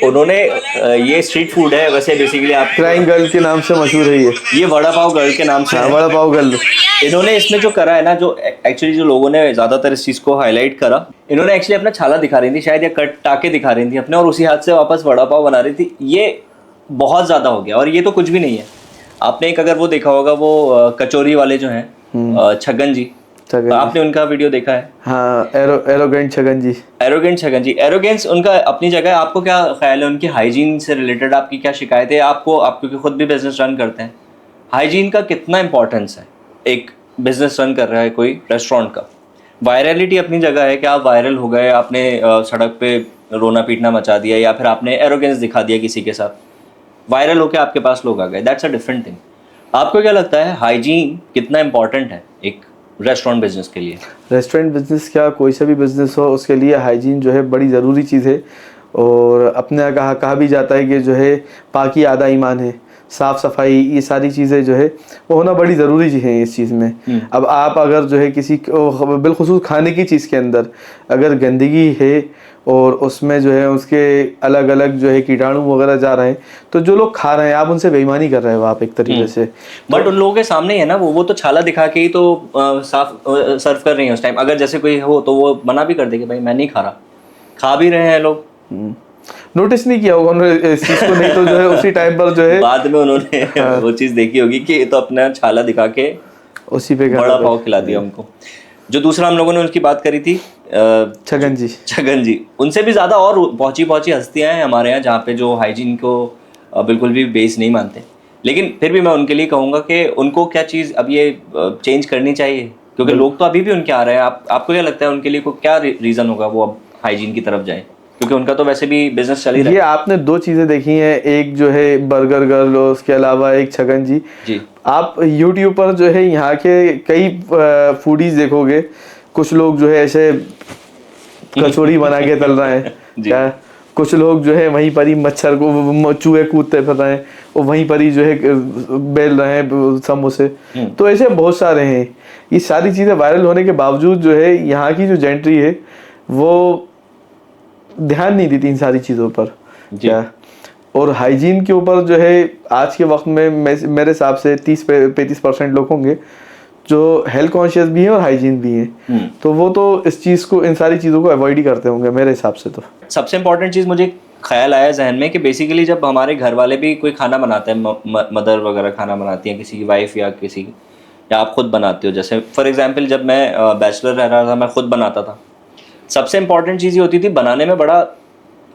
उन्होंने ये स्ट्रीट फूड है वैसे बेसिकली आप क्राइंग गर्ल के नाम से मशहूर है ये वड़ा पाव गर्ल के नाम से हाँ, है। वड़ा पाव गर्ल। इन्होंने इसमें जो करा है ना, जो एक्चुअली जो लोगों ने ज्यादातर इस चीज को हाईलाइट करा, इन्होंने एक्चुअली अपना छाला दिखा रही थी शायद, या कट टाके दिखा रही थी अपने, और उसी हाथ से वापस वड़ा पाव बना रही थी। ये बहुत ज्यादा हो गया, और ये तो कुछ भी नहीं है। आपने एक अगर वो देखा होगा, वो कचौरी वाले जो हैं छगन जी, छगन तो आपने उनका वीडियो देखा है? हाँ, एरोगेंट छगन जी। एरोगेंट छगन जी, एरोगेंस उनका अपनी जगह है। आपको क्या ख्याल है उनकी हाइजीन से रिलेटेड? आपकी क्या शिकायत है? आपको, आप क्योंकि खुद भी बिजनेस रन करते हैं, हाइजीन का कितना इंपॉर्टेंस है एक बिजनेस रन कर रहा है कोई रेस्टोरेंट का? वायरलिटी अपनी जगह है कि आप वायरल हो गए, आपने सड़क पे रोना पीटना मचा दिया, या फिर आपने एरोगेंस दिखा दिया किसी के साथ, वायरल होके आपके पास लोग आ गए, दैट्स अ डिफरेंट थिंग। आपको क्या लगता है हाइजीन कितना इंपॉर्टेंट है एक रेस्टोरेंट बिजनेस के लिए? रेस्टोरेंट बिजनेस क्या, कोई सा भी बिजनेस हो, उसके लिए हाइजीन जो है बड़ी ज़रूरी चीज़ है। और अपने यहाँ कहा भी जाता है कि जो है पाकी आधा ईमान है। साफ़ सफाई, ये सारी चीज़ें जो है वो होना बड़ी ज़रूरी चीज़ है इस चीज़ में। अब आप अगर जो है किसी बिलखुसूस खाने की चीज़ के अंदर अगर गंदगी है और उसमें जो है उसके अलग अलग जो है कीटाणु वगैरह जा रहे हैं, तो जो लोग खा रहे हैं आप उनसे बेईमानी कर रहे हो आप एक तरीके से। बट उन लोगों के सामने ही है ना, वो तो छाला दिखा के ही तो साफ सर्व कर रही है उस टाइम। अगर जैसे कोई हो तो वो मना भी कर दे कि भाई मैं नहीं खा रहा, खा भी रहे हैं लोग। नोटिस नहीं किया होगा उन्होंने इस चीज़ को, नहीं तो जो है उसी टाइम पर जो है बाद में उन्होंने वो चीज देखी होगी कि ये तो अपना छाला दिखा के उसी पे बड़ा पाव खिला दिया हमको। जो दूसरा हम लोगों ने उनकी बात करी थी छगन जी, छगन जी, उनसे भी ज्यादा और पहुंची हस्तियां हैं हमारे यहाँ जहाँ पे जो हाइजीन को बिल्कुल भी बेस नहीं मानते। लेकिन फिर भी मैं उनके लिए कहूँगा कि उनको क्या चीज़ अब ये चेंज करनी चाहिए, क्योंकि लोग तो अभी भी उनके आ रहे हैं। आपको क्या लगता है उनके लिए को क्या रीज़न होगा वो अब हाइजीन की तरफ जाए, क्योंकि उनका तो वैसे भी बिजनेस चल ही रहा है। ये आपने दो चीज़ें देखी हैं, एक जो है बर्गर गर्ल और उसके अलावा एक छगन जी। जी, आप YouTube पर जो है यहाँ के कई फूडीज देखोगे, कुछ लोग जो है ऐसे कचौड़ी बना के तल रहे हैं क्या, कुछ लोग जो है वहीं पर ही मच्छर को चूहे कूदते फिर रहे हैं, और वहीं पर ही जो है बेल रहे हैं समोसे। तो ऐसे बहुत सारे हैं। ये सारी चीज़ें वायरल होने के बावजूद जो है यहाँ की जो जेंट्री है वो ध्यान नहीं देती इन सारी चीज़ों पर क्या। और हाइजीन के ऊपर जो है आज के वक्त में मेरे हिसाब से 30-35% लोग होंगे जो हेल्थ कॉन्शियस भी हैं और हाइजीन भी हैं। तो वो तो इस चीज़ को, इन सारी चीज़ों को अवॉइड ही करते होंगे मेरे हिसाब से। तो सबसे इम्पोर्टेंट चीज़ मुझे ख्याल आया जहन में कि बेसिकली जब हमारे घर वाले भी कोई खाना बनाते हैं, मदर वगैरह खाना बनाती हैं, किसी की वाइफ या किसी, या आप खुद बनाते हो, जैसे फॉर एग्जांपल जब मैं बैचलर रह रहा था मैं खुद बनाता था। सबसे इम्पोर्टेंट चीज़ ये होती थी, बनाने में बड़ा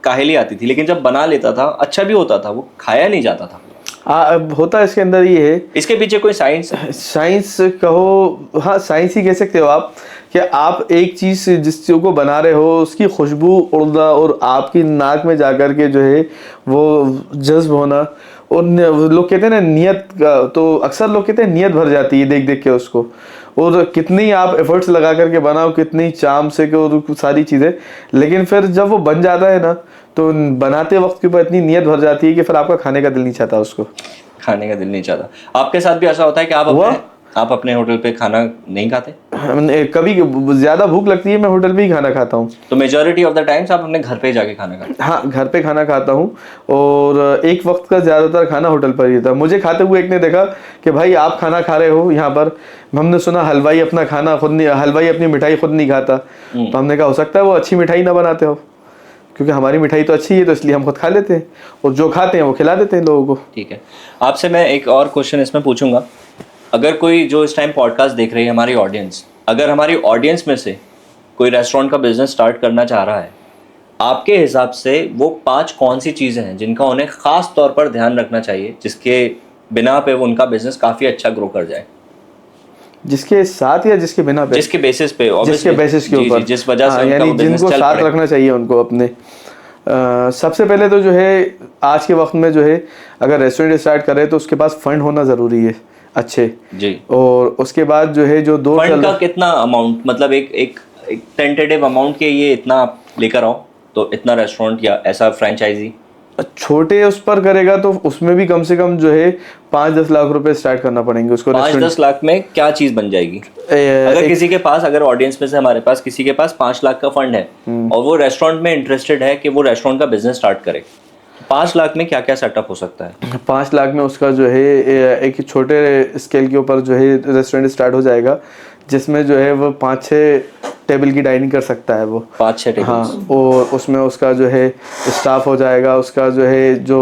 काहली आती थी, लेकिन जब बना लेता था अच्छा भी होता था, वो खाया नहीं जाता था। होता इसके अंदर ये है, इसके पीछे कोई साइंस कहो, हाँ साइंस ही कह सकते हो आप, कि आप एक चीज़ जिस चीज़ को बना रहे हो उसकी खुशबू उड़ना और आपकी नाक में जाकर के जो है वो जज्ब होना, और लोग कहते हैं ना नियत का, तो अक्सर लोग कहते हैं नियत भर जाती है देख देख के उसको। और कितनी आप एफर्ट्स लगा करके बनाओ, कितनी चाम से और सारी चीज़ें, लेकिन फिर जब वो बन जाता है ना तो बनाते वक्त के ऊपर इतनी नियत भर जाती है कि फिर आपका खाने का दिल नहीं चाहता, उसको खाने का दिल नहीं चाहता। आपके साथ भी ऐसा होता है कि आप अपने होटल पे खाना नहीं खाते? कभी ज़्यादा भूख लगती है मैं होटल पे ही खाना खाता हूँ। तो मेजॉरिटी ऑफ द टाइम्स आप अपने घर पे जाके खाना खाते? हाँ, घर पे खाना खाता हूँ, और एक वक्त का ज़्यादातर खाना होटल पर ही था। मुझे खाते हुए एक ने देखा कि भाई आप खाना खा रहे हो यहाँ पर, हमने सुना हलवाई अपना खाना खुद नहीं, हलवाई अपनी मिठाई खुद नहीं खाता। तो हमने कहा हो सकता है वो अच्छी मिठाई ना बनाते हो, क्योंकि हमारी मिठाई तो अच्छी है तो इसलिए हम खुद खा लेते हैं, और जो खाते हैं वो खिला देते हैं लोगों को। ठीक है, आपसे मैं एक और क्वेश्चन इसमें पूछूंगा। अगर कोई जो इस टाइम पॉडकास्ट देख रही है हमारी ऑडियंस, अगर हमारी ऑडियंस में से कोई रेस्टोरेंट का बिजनेस स्टार्ट करना चाह रहा है, आपके हिसाब से वो 5 कौन सी चीज़ें हैं जिनका उन्हें ख़ास तौर पर ध्यान रखना चाहिए, जिसके बिना पे वो उनका बिजनेस काफ़ी अच्छा ग्रो कर जाए? जिसके साथ या जिसके बिना पे? जिसके बेसिस पे, जिसके बेसिस के ऊपर, जिस वजह से यानी जिनको साथ रखना चाहिए उनको अपने। सबसे पहले तो जो है आज के वक्त में जो है अगर रेस्टोरेंट स्टार्ट करे तो उसके पास फंड होना ज़रूरी है अच्छे जी। और उसके बाद जो है जो दो फंड का कितना अमाउंट, मतलब एक टेंटेटिव अमाउंट के ये इतना आप लेकर आओ तो इतना रेस्टोरेंट या ऐसा फ्रेंचाइजी छोटे उस पर करेगा तो उसमें भी कम से कम जो है 5-10 लाख रुपए स्टार्ट करना पड़ेंगे उसको। 5-10 लाख में क्या चीज बन जाएगी? अगर किसी के पास, अगर ऑडियंस में से हमारे पास किसी के पास 5 लाख का फंड है और वो रेस्टोरेंट में इंटरेस्टेड है कि वो रेस्टोरेंट का बिजनेस स्टार्ट करे, 5 लाख में क्या क्या सेटअप हो सकता है? 5 लाख में उसका जो है एक छोटे स्केल के ऊपर जो है रेस्टोरेंट स्टार्ट हो जाएगा, जिसमें जो है वो 5-6 टेबल की डाइनिंग कर सकता है वो। 5-6 टेबल। हाँ, और उसमें उसका जो है स्टाफ हो जाएगा, उसका जो है जो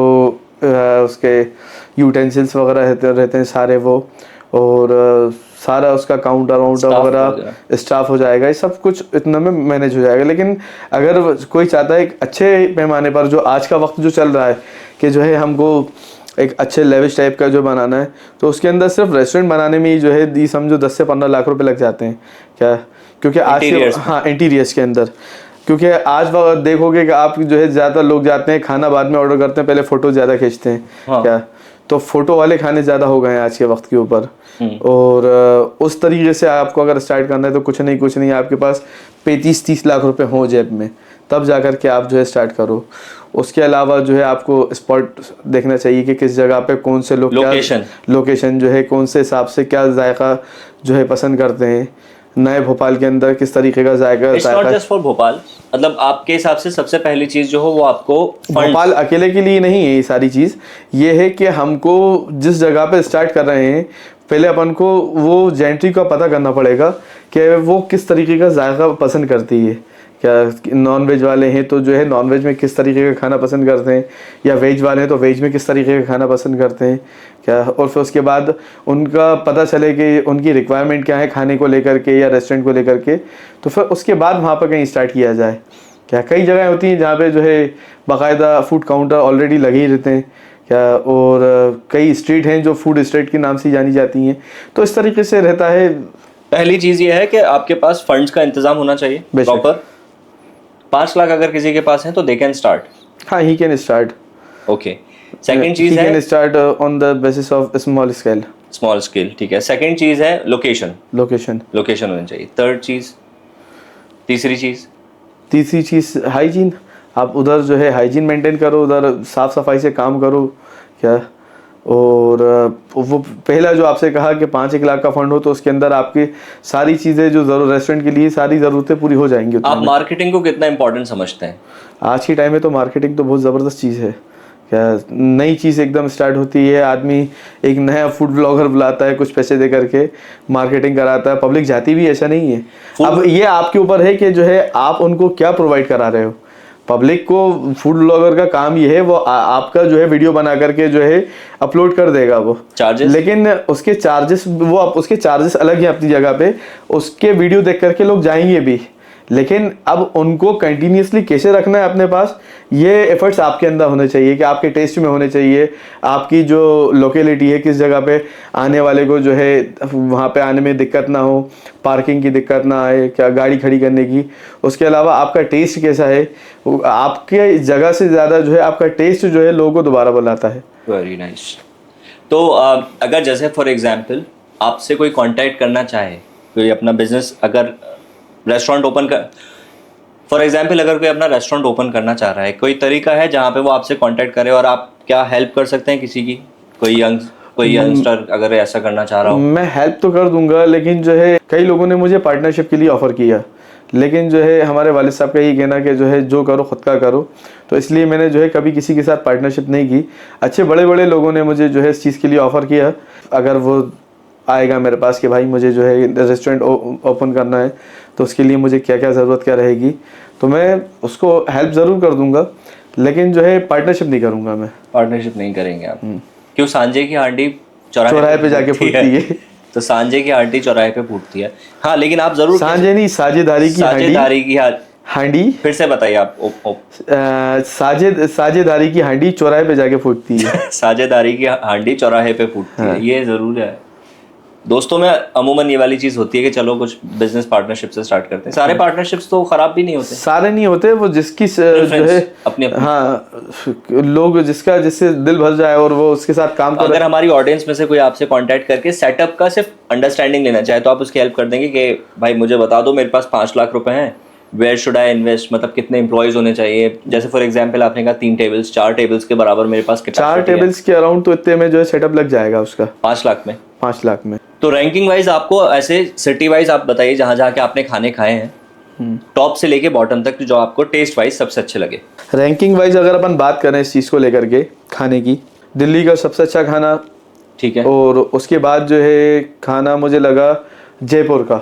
उसके यूटेंसिल्स वगैरह रहते हैं सारे वो, और सारा उसका काउंटर वगैरह स्टाफ हो जाएगा। ये सब कुछ इतना में मैनेज हो जाएगा। लेकिन अगर कोई चाहता है एक अच्छे पैमाने पर, जो आज का वक्त जो चल रहा है कि जो है हमको एक अच्छे लेविश टाइप का जो बनाना है, तो उसके अंदर सिर्फ रेस्टोरेंट बनाने में ही जो है दी समझो 10 से 15 लाख रुपए लग जाते हैं क्या, क्योंकि आज के हाँ इंटीरियर्स के अंदर, क्योंकि आज देखोगे कि आप जो है ज़्यादा लोग जाते हैं खाना बाद में ऑर्डर करते हैं, पहले फ़ोटो ज़्यादा खींचते हैं। हाँ। क्या, तो फोटो वाले खाने ज़्यादा हो गए हैं आज के वक्त के ऊपर। और उस तरीके से आपको अगर स्टार्ट करना है तो कुछ नहीं आपके पास 35-30 लाख रुपए हो जेब में, तब जाकर के आप जो है स्टार्ट करो। उसके अलावा जो है आपको स्पॉट देखना चाहिए कि किस जगह पे कौन से लोग, लोकेशन जो है कौन से हिसाब से क्या जायका जो है पसंद करते हैं। नए भोपाल के अंदर किस तरीके का जायका, It's not just for Bhopal, मतलब आपके हिसाब से सबसे पहली चीज जो हो वो आपको भोपाल अकेले के लिए नहीं है ये सारी चीज़। ये है कि हमको जिस जगह पे स्टार्ट कर रहे हैं, पहले अपन को वो जेंट्री का पता करना पड़ेगा कि वो किस तरीके का जायका पसंद करती है। क्या नॉन वेज वाले हैं तो जो है नॉन वेज में किस तरीके का खाना पसंद करते हैं, या वेज वाले हैं तो वेज में किस तरीके का खाना पसंद करते हैं क्या। और फिर उसके बाद उनका पता चले कि उनकी रिक्वायरमेंट क्या है खाने को लेकर के या रेस्टोरेंट को लेकर के, तो फिर उसके बाद वहाँ पर कहीं स्टार्ट किया जाए। क्या कई जगह होती हैं जहाँ पे जो है बाकायदा फूड काउंटर ऑलरेडी लगे ही रहते हैं क्या, और कई स्ट्रीट हैं जो फूड स्ट्रीट के नाम से जानी जाती हैं। तो इस तरीके से रहता है। पहली चीज़ ये है कि आपके पास फंड्स का इंतजाम होना चाहिए प्रॉपर। 5 लाख अगर किसी के पास है तो दे कैन स्टार्ट। हाँ, he can start. Okay, second चीज है he can start on the basis of small scale। ठीक है। सेकंड चीज है लोकेशन होनी चाहिए। थर्ड चीज, तीसरी चीज हाइजीन। आप उधर जो है हाइजीन मेंटेन करो, उधर साफ सफाई से काम करो क्या। और वो पहला जो आपसे कहा कि 5-1 लाख का फंड हो तो उसके अंदर आपकी सारी चीज़ें जो जरूर रेस्टोरेंट के लिए सारी ज़रूरतें पूरी हो जाएंगी। आप मार्केटिंग को कितना इंपॉर्टेंट समझते हैं? आज के टाइम में तो मार्केटिंग तो बहुत ज़बरदस्त चीज़ है क्या। नई चीज़ एकदम स्टार्ट होती है, आदमी एक नया फूड ब्लॉगर बुलाता है, कुछ पैसे दे करके मार्केटिंग कराता है, पब्लिक जाती भी ऐसा नहीं है। अब ये आपके ऊपर है कि जो है आप उनको क्या प्रोवाइड करा रहे हो। पब्लिक को फूड ब्लॉगर का काम ये है वो आपका जो है वीडियो बना करके जो है अपलोड कर देगा वो चार्जेस, लेकिन उसके चार्जेस अलग है अपनी जगह पे। उसके वीडियो देख करके लोग जाएंगे भी, लेकिन अब उनको कंटिन्यूसली कैसे रखना है अपने पास, ये एफर्ट्स आपके अंदर होने चाहिए कि आपके टेस्ट में होने चाहिए। आपकी जो लोकेलिटी है, किस जगह पे आने वाले को जो है वहाँ पे आने में दिक्कत ना हो, पार्किंग की दिक्कत ना आए, क्या गाड़ी खड़ी करने की। उसके अलावा आपका टेस्ट कैसा है, आपके जगह से ज़्यादा जो है आपका टेस्ट जो है लोगों को दोबारा बुलाता है। Very nice. तो अगर जैसे फॉर एग्जांपल आपसे कोई कांटेक्ट करना चाहे, कोई अपना बिजनेस अगर रेस्टोरेंट ओपन कर, फॉर एग्जांपल अगर कोई अपना रेस्टोरेंट ओपन करना चाह रहा है, कोई तरीका है जहाँ पे वो आपसे कांटेक्ट करे और आप क्या हेल्प कर सकते हैं किसी की? कोई यंगस्टर अगर ऐसा करना चाह रहा हो? मैं हेल्प तो कर दूंगा, लेकिन जो है कई लोगों ने मुझे पार्टनरशिप के लिए ऑफर किया, लेकिन जो है हमारे वालिद साहब का यही कहना कि जो है जो करो खुद का करो, तो इसलिए मैंने जो है कभी किसी के साथ पार्टनरशिप नहीं की। अच्छे बड़े बड़े लोगों ने मुझे जो है इस चीज़ के लिए ऑफ़र किया, अगर वो आएगा मेरे पास कि भाई मुझे जो है रेस्टोरेंट ओपन करना है तो उसके लिए मुझे क्या क्या ज़रूरत क्या रहेगी, तो मैं उसको हेल्प ज़रूर कर दूंगा, लेकिन जो है पार्टनरशिप नहीं करूँगा। मैं पार्टनरशिप नहीं करेंगे आप? क्यों? सांझे की हांडी चौराहे पे जाके फूटती है। तो सांझे की हांडी चौराहे पे फूटती है। हाँ, लेकिन आप जरूर सांझे नहीं, साझेदारी की हांडी फिर से बताइए आप। साझेदारी की हांडी चौराहे पे जाके फूटती है। साझेदारी की हांडी चौराहे पे फूटती है, ये जरूर है। दोस्तों में अमूमन ये वाली चीज होती है कि चलो कुछ बिजनेस पार्टनरशिप से स्टार्ट करते हैं। सारे पार्टनरशिप्स तो खराब भी नहीं होते, सारे नहीं होते, वो जिसकी जो है अपने हाँ लोग जिससे दिल भर जाए और वो उसके साथ काम करे। अगर हमारी ऑडियंस में से कोई आपसे कांटेक्ट करके सेटअप का सिर्फ अंडरस्टैंडिंग लेना चाहे तो आप उसकी हेल्प कर देंगे कि भाई मुझे बता दो मेरे पास 5 लाख रुपए हैं, वेयर शुड आई इन्वेस्ट, मतलब कितने एम्प्लॉयज होने चाहिए? जैसे फॉर एग्जांपल आपने कहा 3 टेबल्स, 4 टेबल्स के बराबर मेरे पास 4 टेबल्स के अराउंड तो इतने में जो है सेटअप लग जाएगा उसका 5 लाख में। 5 लाख में। तो रैंकिंग वाइज आपको ऐसे सिटी वाइज आप बताइए जहाँ जहाँ के आपने खाने खाए हैं, टॉप से लेके बॉटम तक जो आपको टेस्ट वाइज सबसे अच्छे लगे। रैंकिंग वाइज अगर अपन बात करें इस चीज़ को लेकर के खाने की, दिल्ली का सबसे अच्छा खाना, ठीक है, और उसके बाद जो है खाना मुझे लगा जयपुर का,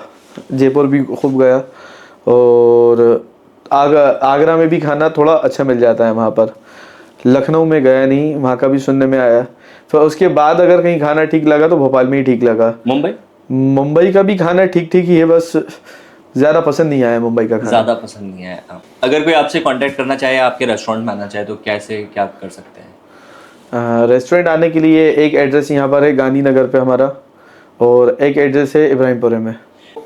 जयपुर भी खूब गया, और आगरा में भी खाना थोड़ा अच्छा मिल जाता है वहाँ पर। लखनऊ में गया नहीं, वहाँ का भी सुनने में आया। फिर उसके बाद अगर कहीं खाना ठीक लगा तो भोपाल में ही ठीक लगा। मुंबई का भी खाना ठीक ठीक ही है, बस ज़्यादा पसंद नहीं आया मुंबई का खाना। ज़्यादा पसंद नहीं आया। अगर कोई आपसे कांटेक्ट करना चाहे, आपके रेस्टोरेंट में आना चाहे, तो कैसे क्या कर सकते हैं? रेस्टोरेंट आने के लिए एक एड्रेस यहाँ पर है गांधीनगर पे हमारा, और एक एड्रेस है इब्राहिमपुरे में।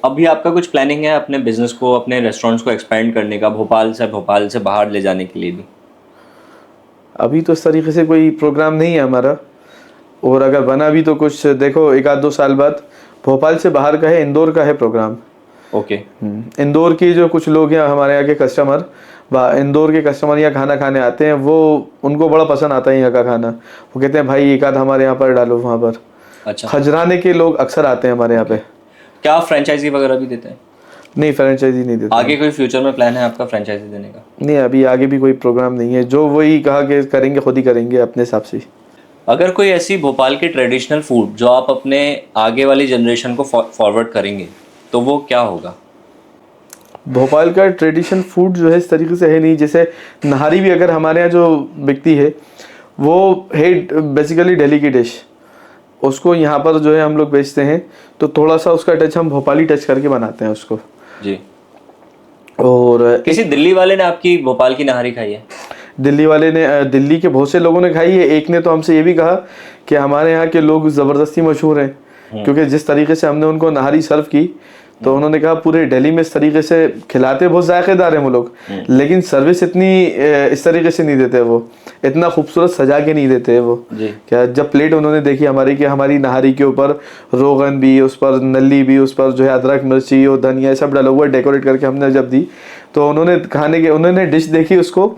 अभी आपका कुछ प्लानिंग है अपने बिजनेस को, अपने रेस्टोरेंट्स को एक्सपेंड करने का, भोपाल से बाहर ले जाने के लिए भी? अभी तो इस तरीके से कोई प्रोग्राम नहीं है हमारा, और अगर बना भी तो कुछ देखो 1-2 साल बाद। भोपाल से बाहर का है, इंदौर का है प्रोग्राम। ओके। इंदौर के जो कुछ लोग हैं हमारे यहाँ के कस्टमर, इंदौर के कस्टमर यहाँ खाना खाने आते हैं, वो उनको बड़ा पसंद आता है यहाँ का खाना। वो कहते हैं भाई एक आध हमारे यहाँ पर डालो वहाँ पर। अच्छा। खजराने के लोग अक्सर आते हैं हमारे यहाँ पे। क्या आप फ्रेंचाइजी वगैरह भी देते हैं? नहीं, फ्रेंचाइजी नहीं देते। आगे कोई फ्यूचर में प्लान है आपका फ्रेंचाइजी देने का? नहीं, अभी आगे भी कोई प्रोग्राम नहीं है। जो वही कहा कि करेंगे खुद ही करेंगे अपने हिसाब से। अगर कोई ऐसी भोपाल की ट्रेडिशनल फूड जो आप अपने आगे वाली जनरेशन को फॉरवर्ड करेंगे तो वो क्या होगा? भोपाल का ट्रेडिशनल फूड जो है इस तरीके से है नहीं। जैसे नहारी भी अगर हमारे यहाँ जो बिकती है वो है बेसिकली दिल्ली की डिश, उसको यहाँ पर जो है हम लोग बेचते हैं, तो थोड़ा सा उसका टच हम भोपाली टच करके बनाते हैं उसको जी। और किसी दिल्ली वाले ने आपकी भोपाल की नहारी खाई है? दिल्ली वाले ने, दिल्ली के बहुत से लोगों ने खाई है। एक ने तो हमसे ये भी कहा कि हमारे यहाँ के लोग ज़बरदस्ती मशहूर हैं, क्योंकि जिस तरीके से हमने उनको नहारी सर्व की, तो उन्होंने कहा पूरे दिल्ली में इस तरीके से खिलाते, बहुत जायकेदार हैं वो लोग, लेकिन सर्विस इतनी इस तरीके से नहीं देते, वो इतना खूबसूरत सजा के नहीं देते वो। क्या जब प्लेट उन्होंने देखी हमारी, कि हमारी नहारी के ऊपर रोगन भी, उस पर नली भी, उस पर जो है अदरक मिर्ची और धनिया सब डाला हुआ डेकोरेट करके हमने जब दी, तो उन्होंने डिश देखी, उसको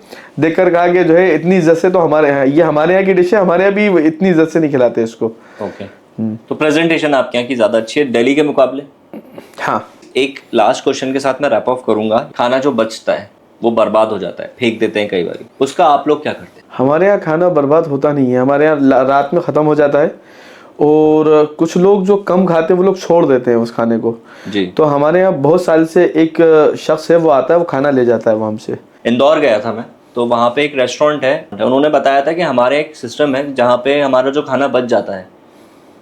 देखकर कहा कि जो है इतनी इज्जत से तो हमारे यहाँ, ये हमारे यहाँ की डिश है, हमारे यहाँ भी इतनी इज्जत से नहीं खिलाते इसको। ओके। तो प्रेजेंटेशन आपके यहाँ की ज़्यादा अच्छी है दिल्ली के मुकाबले? हाँ। एक लास्ट क्वेश्चन के साथ मैं रैप ऑफ करूंगा। खाना जो बचता है वो बर्बाद हो जाता है, फेंक देते हैं कई बार, उसका आप लोग क्या करते हैं? हमारे यहाँ खाना बर्बाद होता नहीं है, हमारे यहाँ रात में ख़त्म हो जाता है, और कुछ लोग जो कम खाते हैं वो लोग छोड़ देते हैं उस खाने को जी। तो हमारे यहाँ बहुत साल से एक शख्स है, वो आता है, वो खाना ले जाता है वहाँ से। इंदौर गया था मैं, तो वहाँ पे एक रेस्टोरेंट है, उन्होंने बताया था कि हमारे एक सिस्टम है जहाँ पे हमारा जो खाना बच जाता है,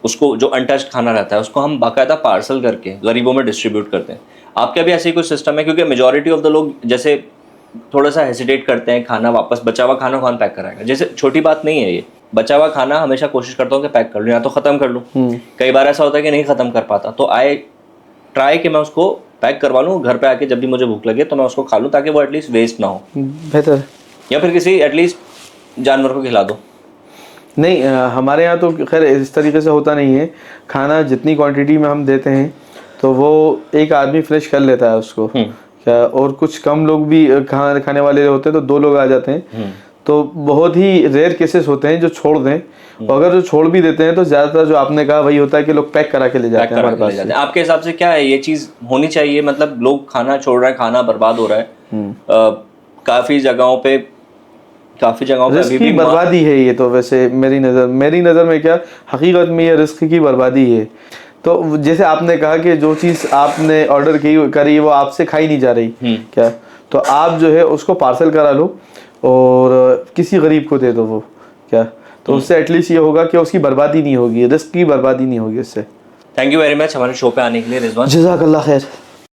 उसको जो अनटच्ड खाना रहता है उसको हम बाकायदा पार्सल करके गरीबों में डिस्ट्रीब्यूट करते हैं। आपका भी ऐसे ही कुछ सिस्टम है? क्योंकि मेजॉरिटी ऑफ द लोग जैसे थोड़ा सा हेसिटेट करते हैं, खाना वापस, बचा हुआ खाना कौन पैक कराएगा? जैसे छोटी बात नहीं है ये, बचा हुआ खाना हमेशा कोशिश करता हूँ कि पैक कर लूँ या तो ख़त्म कर लूँ। कई बार ऐसा होता है कि नहीं ख़त्म कर पाता, तो आई ट्राई कि मैं उसको पैक करवा लूँ, घर पे आके जब भी मुझे भूख लगे तो मैं उसको खा लूँ, ताकि वो एटलीस्ट वेस्ट ना हो। बेहतर। या फिर किसी एटलीस्ट जानवर को खिला दो। नहीं, हमारे यहाँ तो खैर इस तरीके से होता नहीं है। खाना जितनी क्वांटिटी में हम देते हैं तो वो एक आदमी फ्रेश कर लेता है उसको क्या, और कुछ कम लोग भी खाने वाले होते हैं तो 2 लोग आ जाते हैं, तो बहुत ही रेयर केसेस होते हैं जो छोड़ दें, और अगर जो छोड़ भी देते हैं तो ज़्यादातर जो आपने कहा वही होता है कि लोग पैक करा के ले जाते हैं हमारे पास से। आपके हिसाब से क्या है ये चीज़ होनी चाहिए? मतलब लोग खाना छोड़ रहे हैं, खाना बर्बाद हो रहा है, काफ़ी जगहों पे रिस्क की बर्बादी है ये तो। वैसे मेरी नज़र में क्या, हकीकत में ये रिस्क की बर्बादी है। तो जैसे आपने कहा कि जो चीज़ आपने ऑर्डर करी वो आपसे खाई नहीं जा रही क्या, तो आप जो है उसको पार्सल करा लो और किसी गरीब को दे दो वो क्या, तो उससे एटलीस्ट ये होगा कि उसकी बर्बादी नहीं होगी, रिस्क की बर्बादी नहीं होगी इससे। थैंक यू वेरी मच हमारे शो पे आने के लिए रिजवान। जज़ाकल्लाह खैर।